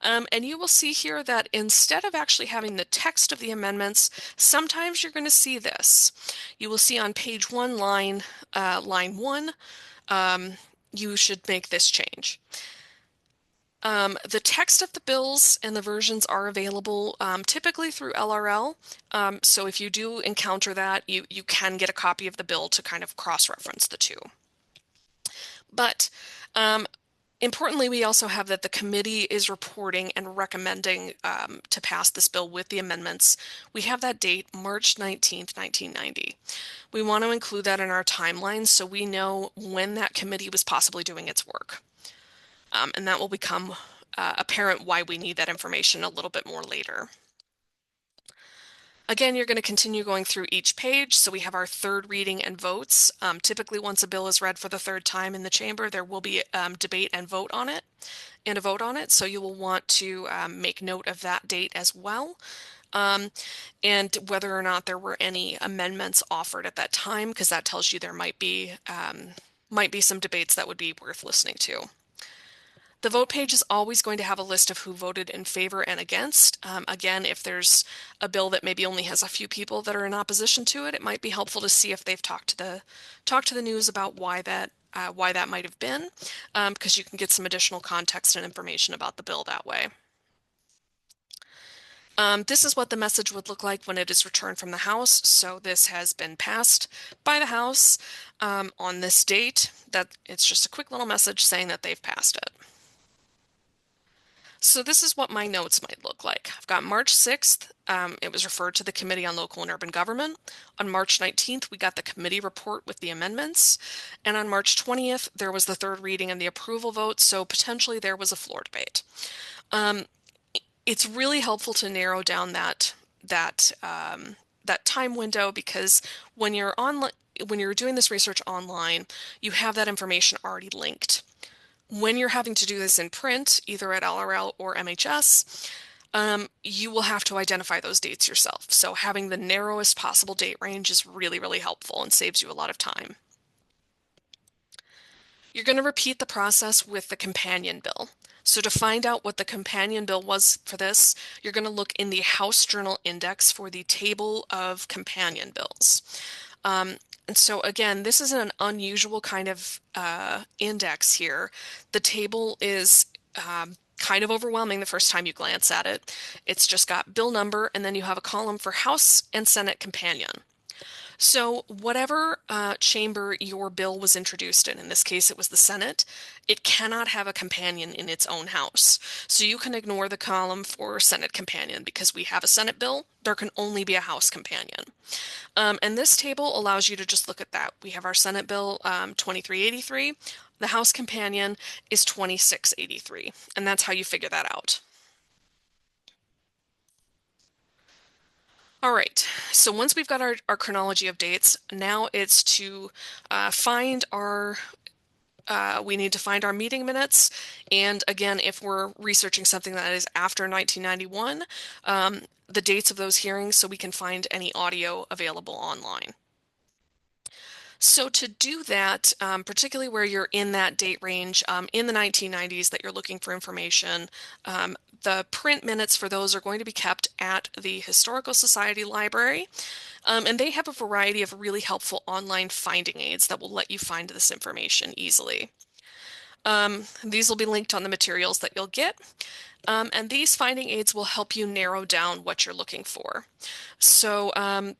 S1: And you will see here that instead of actually having the text of the amendments, sometimes you're going to see this. You will see on page 1, line 1, you should make this change. The text of the bills and the versions are available typically through LRL. So if you do encounter that, you can get a copy of the bill to kind of cross-reference the two. But importantly, we also have that the committee is reporting and recommending to pass this bill with the amendments. We have that date, March 19th, 1990. We want to include that in our timeline so we know when that committee was possibly doing its work. And that will become apparent why we need that information a little bit more later. Again, you're going to continue going through each page. So we have our third reading and votes. Typically, once a bill is read for the third time in the chamber, there will be debate and vote on it, So you will want to make note of that date as well. And whether or not there were any amendments offered at that time, because that tells you there might be some debates that would be worth listening to. The vote page is always going to have a list of who voted in favor and against. Again, if there's a bill that maybe only has a few people that are in opposition to it, it might be helpful to see if they've talked to the news about why that might have been, because you can get some additional context and information about the bill that way. This is what the message would look like when it is returned from the House. So this has been passed by the House on this date. That it's just a quick little message saying that they've passed it. So this is what my notes might look like. I've got March 6th, it was referred to the Committee on Local and Urban Government. On March 19th, we got the committee report with the amendments. And on March 20th, there was the third reading and the approval vote, so potentially there was a floor debate. It's really helpful to narrow down that time window, because when you're doing this research online, you have that information already linked. When you're having to do this in print, either at LRL or MHS, you will have to identify those dates yourself. So having the narrowest possible date range is really, really helpful and saves you a lot of time. You're going to repeat the process with the companion bill. So to find out what the companion bill was for this, you're going to look in the House Journal Index for the table of companion bills. And so again, this is an unusual kind of index here. The table is kind of overwhelming the first time you glance at it. It's just got bill number, and then you have a column for House and Senate companion. So whatever chamber your bill was introduced in this case it was the Senate, it cannot have a companion in its own house. So you can ignore the column for Senate companion because we have a Senate bill, there can only be a House companion. And this table allows you to just look at that. We have our Senate bill 2383, the House companion is 2683, and that's how you figure that out. All right, so once we've got our chronology of dates, now it's to find our We need to find our meeting minutes. And again, if we're researching something that is after 1991, the dates of those hearings so we can find any audio available online. So to do that, particularly where you're in that date range, in the 1990s that you're looking for information, the print minutes for those are going to be kept at the Historical Society Library. And they have a variety of really helpful online finding aids that will let you find this information easily. These will be linked on the materials that you'll get. And these finding aids will help you narrow down what you're looking for. So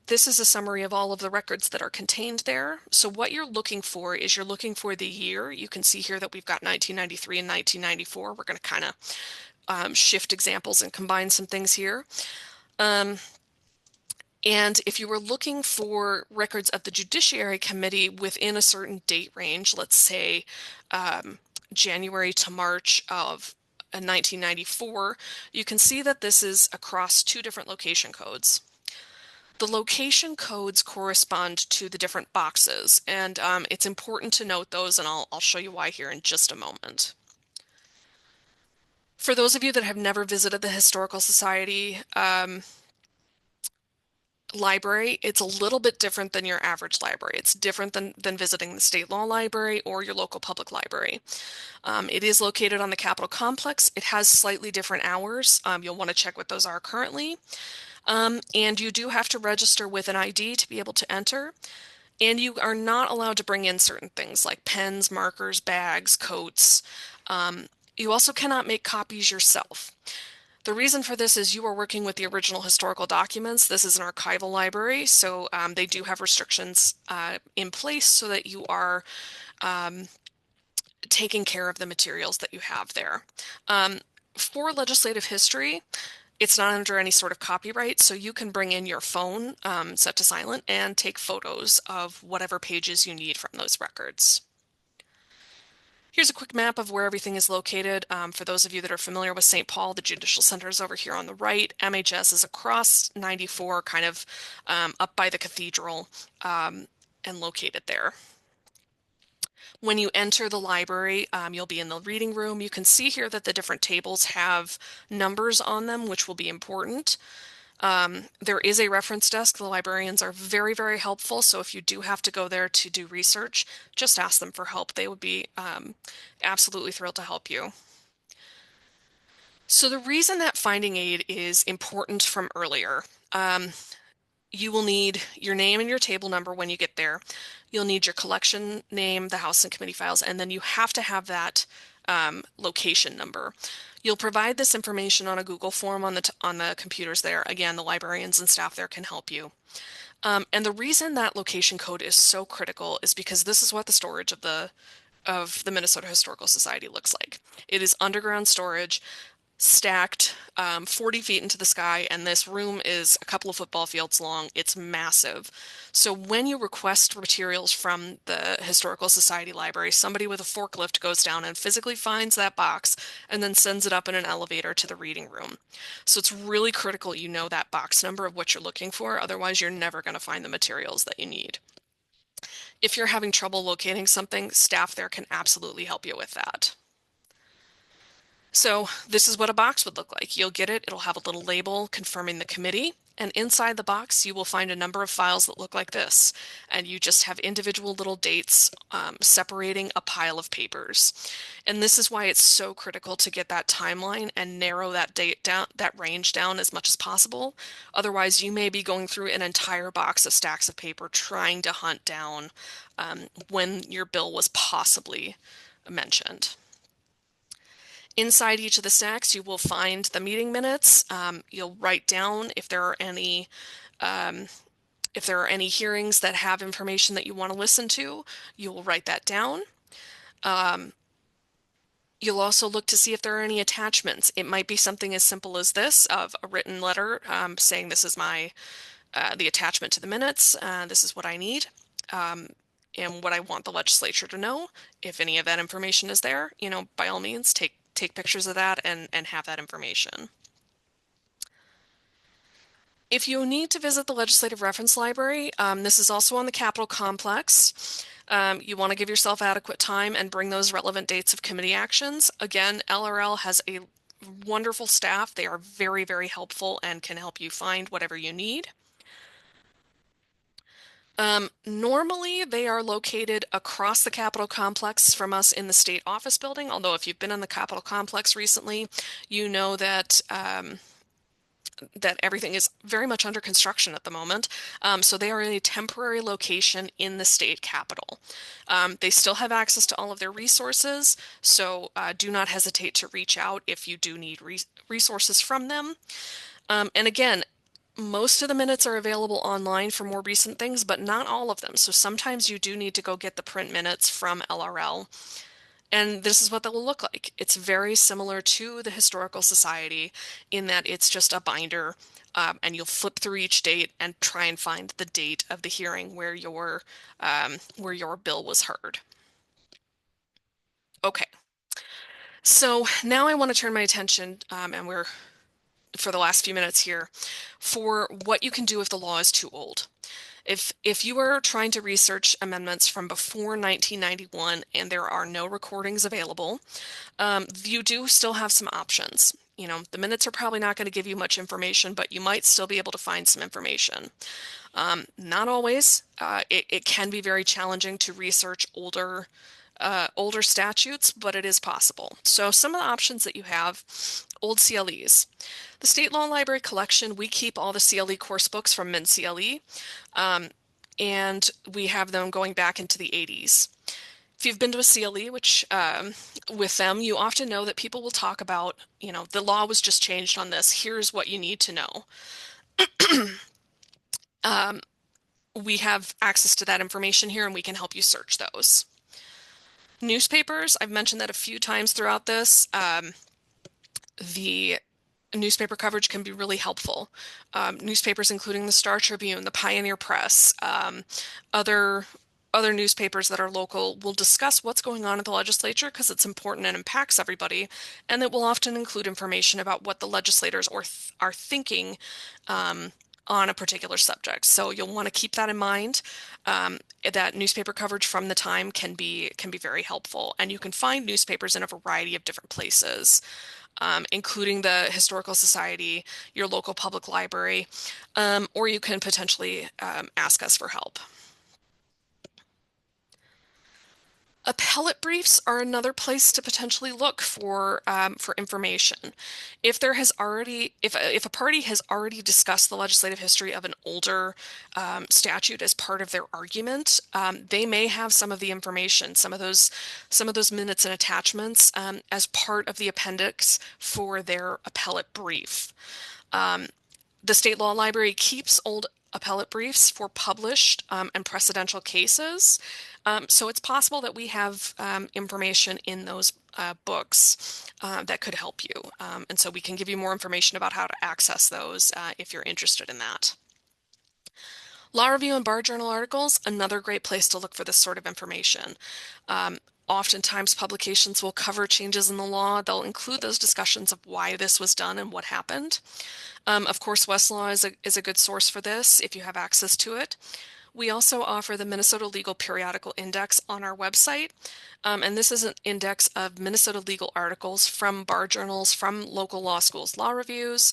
S1: this is a summary of all of the records that are contained there. So what you're looking for is you're looking for the year. You can see here that we've got 1993 and 1994. We're going to kind of shift examples and combine some things here. And if you were looking for records of the Judiciary Committee within a certain date range, let's say January to March of 1994, you can see that this is across two different location codes. The location codes correspond to the different boxes, and it's important to note those, and I'll show you why here in just a moment. For those of you that have never visited the Historical Society library, it's a little bit different than your average library. It's different than visiting the state law library or your local public library. It is located on the Capitol complex. It has slightly different hours. You'll want to check what those are currently. And you do have to register with an ID to be able to enter. And you are not allowed to bring in certain things like pens, markers, bags, coats. You also cannot make copies yourself. The reason for this is you are working with the original historical documents. This is an archival library, so they do have restrictions in place so that you are taking care of the materials that you have there. For legislative history, it's not under any sort of copyright, so you can bring in your phone set to silent and take photos of whatever pages you need from those records. Here's a quick map of where everything is located. For those of you that are familiar with St. Paul, the Judicial Center is over here on the right. MHS is across 94, kind of up by the cathedral and located there. When you enter the library, you'll be in the reading room. You can see here that the different tables have numbers on them, which will be important. There is a reference desk. The librarians are very, very helpful. So if you do have to go there to do research, just ask them for help. They would be absolutely thrilled to help you. So the reason that finding aid is important from earlier, you will need your name and your table number when you get there. You'll need your collection name, the House and committee files, and then you have to have that location number. You'll provide this information on a Google form on the computers there. Again, the librarians and staff there can help you. And the reason that location code is so critical is because this is what the storage of the Minnesota Historical Society looks like. It is underground storage, stacked 40 feet into the sky, and this room is a couple of football fields long. It's massive. So when you request materials from the Historical Society Library, somebody with a forklift goes down and physically finds that box and then sends it up in an elevator to the reading room. So it's really critical you know that box number of what you're looking for, otherwise you're never going to find the materials that you need. If you're having trouble locating something, staff there can absolutely help you with that. So this is what a box would look like. You'll get it. It'll have a little label confirming the committee. And inside the box, you will find a number of files that look like this. And you just have individual little dates separating a pile of papers. And this is why it's so critical to get that timeline and narrow that date down, that range down as much as possible. Otherwise, you may be going through an entire box of stacks of paper trying to hunt down when your bill was possibly mentioned. Inside each of the stacks, you will find the meeting minutes. You'll write down if there are any hearings that have information that you want to listen to. You will write that down. You'll also look to see if there are any attachments. It might be something as simple as this, of a written letter saying this is the attachment to the minutes. This is what I need. And what I want the legislature to know. If any of that information is there, by all means, take pictures of that and have that information. If you need to visit the Legislative Reference Library, this is also on the Capitol complex. You want to give yourself adequate time and bring those relevant dates of committee actions. Again, LRL has a wonderful staff. They are very, very helpful and can help you find whatever you need. Normally, they are located across the Capitol complex from us in the state office building, although if you've been in the Capitol complex recently, you know that that everything is very much under construction at the moment. So they are in a temporary location in the state capitol. They still have access to all of their resources, so do not hesitate to reach out if you do need resources from them. And again, most of the minutes are available online for more recent things, but not all of them. So sometimes you do need to go get the print minutes from LRL. And this is what that will look like. It's very similar to the Historical Society in that it's just a binder, and you'll flip through each date and try and find the date of the hearing where your bill was heard. Okay, so now I want to turn my attention, and we're for the last few minutes here, for what you can do if the law is too old. If you are trying to research amendments from before 1991 and there are no recordings available, you do still have some options. You know, the minutes are probably not going to give you much information, but you might still be able to find some information. Not always. It can be very challenging to research older statutes, but it is possible. So some of the options that you have, old CLEs. The State Law Library collection, we keep all the CLE course books from MnCLE, and we have them going back into the 80s. If you've been to a CLE, which with them, you often know that people will talk about, you know, the law was just changed on this. Here's what you need to know. We have access to that information here, and we can help you search those. Newspapers, I've mentioned that a few times throughout this. The newspaper coverage can be really helpful. Newspapers including the Star Tribune, the Pioneer Press, other newspapers that are local will discuss what's going on in the legislature because it's important and impacts everybody, and it will often include information about what the legislators are thinking on a particular subject. So you'll want to keep that in mind. That newspaper coverage from the time can be very helpful, and you can find newspapers in a variety of different places. Including the Historical Society, your local public library, or you can potentially ask us for help. Appellate briefs are another place to potentially look for information. If a party has already discussed the legislative history of an older statute as part of their argument, they may have some of the information, some of those minutes and attachments as part of the appendix for their appellate brief. The State Law Library keeps old appellate briefs for published and precedential cases. So it's possible that we have information in those books that could help you. And so we can give you more information about how to access those if you're interested in that. Law Review and Bar Journal articles, another great place to look for this sort of information. Oftentimes publications will cover changes in the law. They'll include those discussions of why this was done and what happened. Of course, Westlaw is a good source for this if you have access to it. We also offer the Minnesota Legal Periodical Index on our website, and this is an index of Minnesota legal articles from bar journals, from local law schools' law reviews,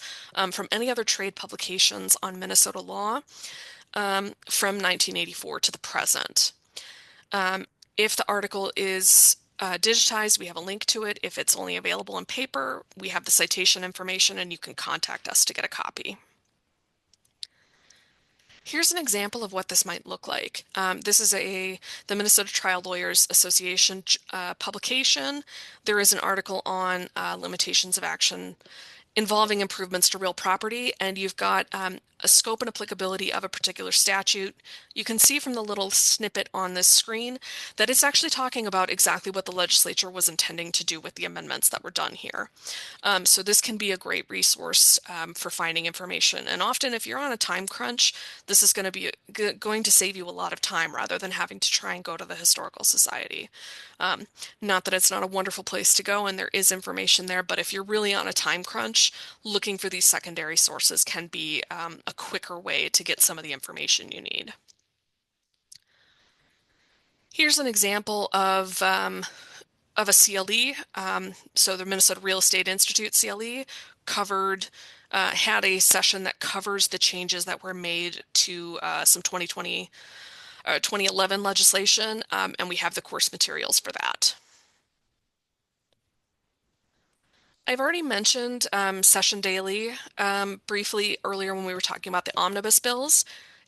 S1: from any other trade publications on Minnesota law from 1984 to the present. If the article is digitized, we have a link to it. If it's only available in paper, we have the citation information and you can contact us to get a copy. Here's an example of what this might look like. This is the Minnesota Trial Lawyers Association publication. There is an article on limitations of action involving improvements to real property, and you've got a scope and applicability of a particular statute. You can see from the little snippet on this screen that it's actually talking about exactly what the legislature was intending to do with the amendments that were done here. So this can be a great resource for finding information. And often if you're on a time crunch, this is going to save you a lot of time rather than having to try and go to the Historical Society. Not that it's not a wonderful place to go and there is information there, but if you're really on a time crunch, looking for these secondary sources can be a quicker way to get some of the information you need. Here's an example of a CLE. So the Minnesota Real Estate Institute CLE had a session that covers the changes that were made to some 2011 legislation, and we have the course materials for that. I've already mentioned Session Daily briefly earlier when we were talking about the omnibus bills.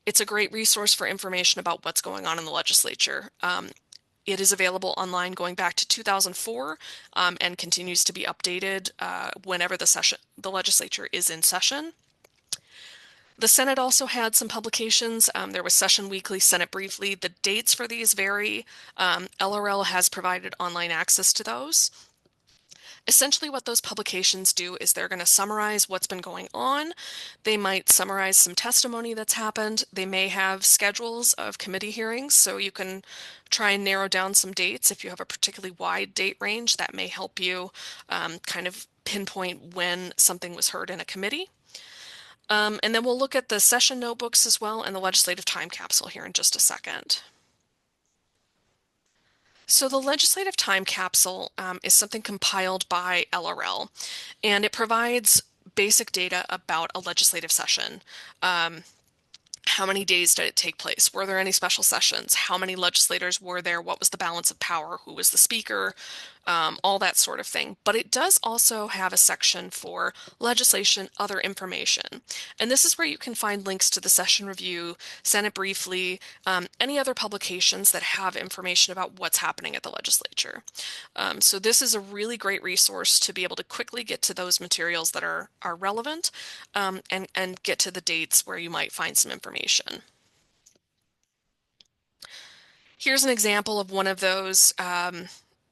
S1: It's a great resource for information about what's going on in the legislature. It is available online going back to 2004 and continues to be updated whenever the legislature is in session. The Senate also had some publications. There was Session Weekly, Senate Briefly. The dates for these vary. LRL has provided online access to those. Essentially, what those publications do is they're going to summarize what's been going on. They might summarize some testimony that's happened. They may have schedules of committee hearings, so you can try and narrow down some dates. If you have a particularly wide date range, that may help you kind of pinpoint when something was heard in a committee. And then we'll look at the session notebooks as well and the legislative time capsule here in just a second. So the legislative time capsule is something compiled by LRL, and it provides basic data about a legislative session. How many days did it take place? Were there any special sessions? How many legislators were there? What was the balance of power? Who was the speaker? All that sort of thing. But it does also have a section for legislation, other information. And this is where you can find links to the Session Review, Senate Briefly, any other publications that have information about what's happening at the legislature. So this is a really great resource to be able to quickly get to those materials that are relevant and get to the dates where you might find some information. Here's an example of one of those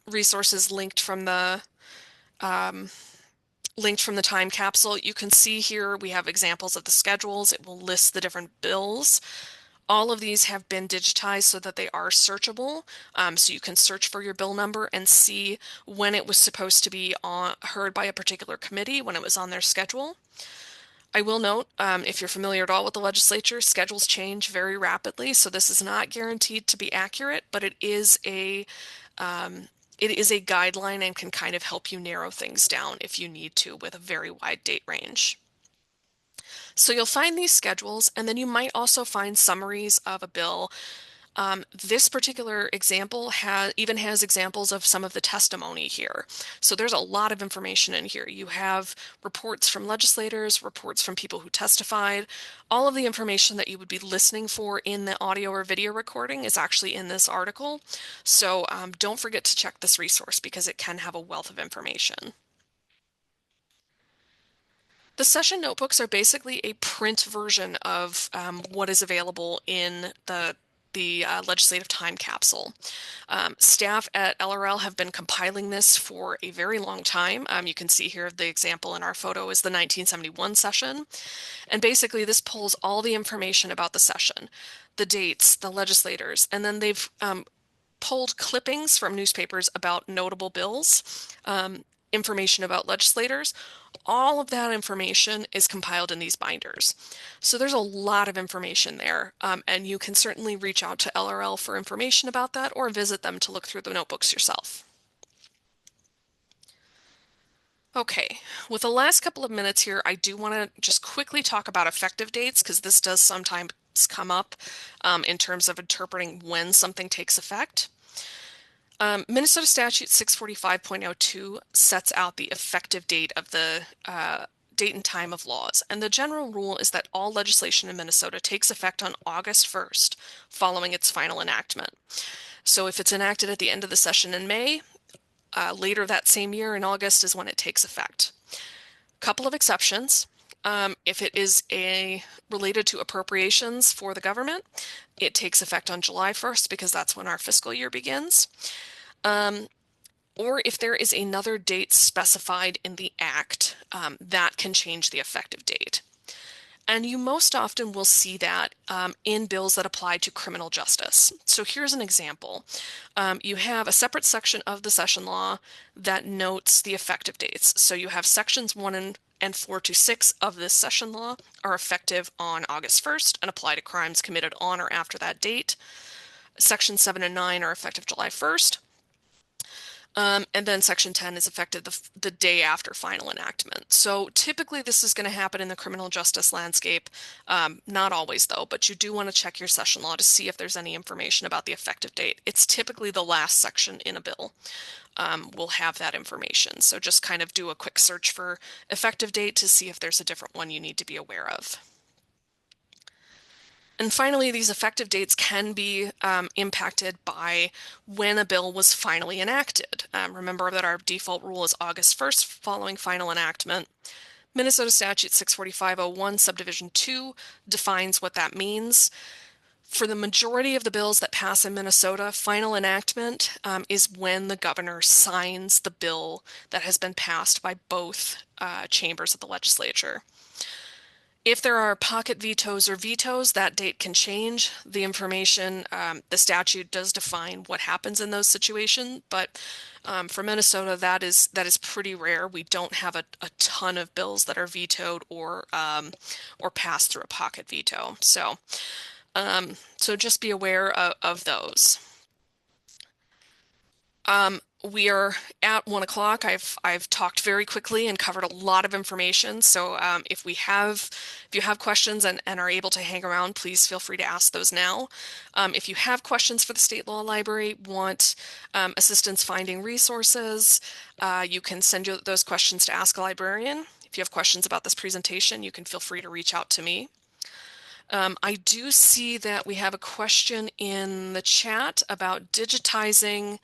S1: resources linked from the time capsule. You can see here we have examples of the schedules. It will list the different bills. All of these have been digitized so that they are searchable. So you can search for your bill number and see when it was supposed to be heard by a particular committee, when it was on their schedule. I will note, if you're familiar at all with the legislature, schedules change very rapidly, so this is not guaranteed to be accurate, but it is a guideline and can kind of help you narrow things down if you need to with a very wide date range. So you'll find these schedules, and then you might also find summaries of a bill. This particular example even has examples of some of the testimony here. So there's a lot of information in here. You have reports from legislators, reports from people who testified. All of the information that you would be listening for in the audio or video recording is actually in this article. So don't forget to check this resource because it can have a wealth of information. The session notebooks are basically a print version of what is available in the legislative time capsule. Staff at LRL have been compiling this for a very long time. You can see here the example in our photo is the 1971 session. And basically this pulls all the information about the session, the dates, the legislators, and then they've pulled clippings from newspapers about notable bills, information about legislators. All of that information is compiled in these binders. So there's a lot of information there, and you can certainly reach out to LRL for information about that or visit them to look through the notebooks yourself. Okay, with the last couple of minutes here, I do want to just quickly talk about effective dates because this does sometimes come up in terms of interpreting when something takes effect. Minnesota Statute 645.02 sets out the effective date of the date and time of laws, and the general rule is that all legislation in Minnesota takes effect on August 1st, following its final enactment. So if it's enacted at the end of the session in May, later that same year in August is when it takes effect. Couple of exceptions. If it is related to appropriations for the government, it takes effect on July 1st because that's when our fiscal year begins. Or if there is another date specified in the act, that can change the effective date. And you most often will see that in bills that apply to criminal justice. So here's an example. You have a separate section of the session law that notes the effective dates. So you have sections 1 and 4 to 6 of this session law are effective on August 1st and apply to crimes committed on or after that date. Section 7 and 9 are effective July 1st. And then Section 10 is effective the day after final enactment. So typically this is going to happen in the criminal justice landscape. Not always, though, but you do want to check your session law to see if there's any information about the effective date. It's typically the last section in a bill will have that information. So just kind of do a quick search for effective date to see if there's a different one you need to be aware of. And finally, these effective dates can be impacted by when a bill was finally enacted. Remember that our default rule is August 1st following final enactment. Minnesota Statute 64501 Subdivision 2 defines what that means. For the majority of the bills that pass in Minnesota, final enactment is when the governor signs the bill that has been passed by both chambers of the legislature. If there are pocket vetoes or vetoes, that date can change. The information, the statute does define what happens in those situations, but for Minnesota, that is pretty rare. We don't have a ton of bills that are vetoed or passed through a pocket veto. So just be aware of those. We are at 1 o'clock. I've talked very quickly and covered a lot of information. So if you have questions and are able to hang around, please feel free to ask those now. If you have questions for the State Law Library, want assistance finding resources, you can send those questions to Ask a Librarian. If you have questions about this presentation, you can feel free to reach out to me. I do see that we have a question in the chat about digitizing.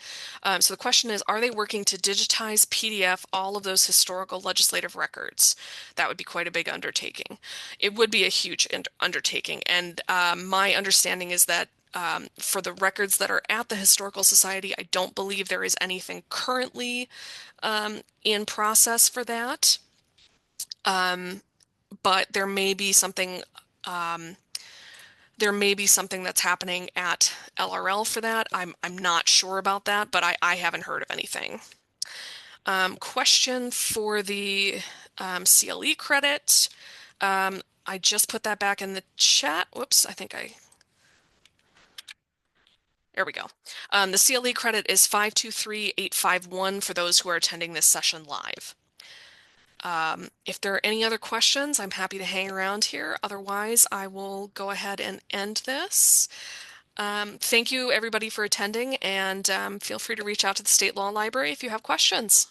S1: So the question is, are they working to digitize PDF all of those historical legislative records? That would be quite a big undertaking. It would be a huge undertaking. And my understanding is that for the records that are at the Historical Society, I don't believe there is anything currently in process for that. But there may be something that's happening at LRL for that. I'm not sure about that, but I haven't heard of anything. Question for the CLE credit. I just put that back in the chat. Whoops, there we go. The CLE credit is 523851 for those who are attending this session live. If there are any other questions, I'm happy to hang around here. Otherwise, I will go ahead and end this. Thank you, everybody, for attending, and feel free to reach out to the State Law Library if you have questions.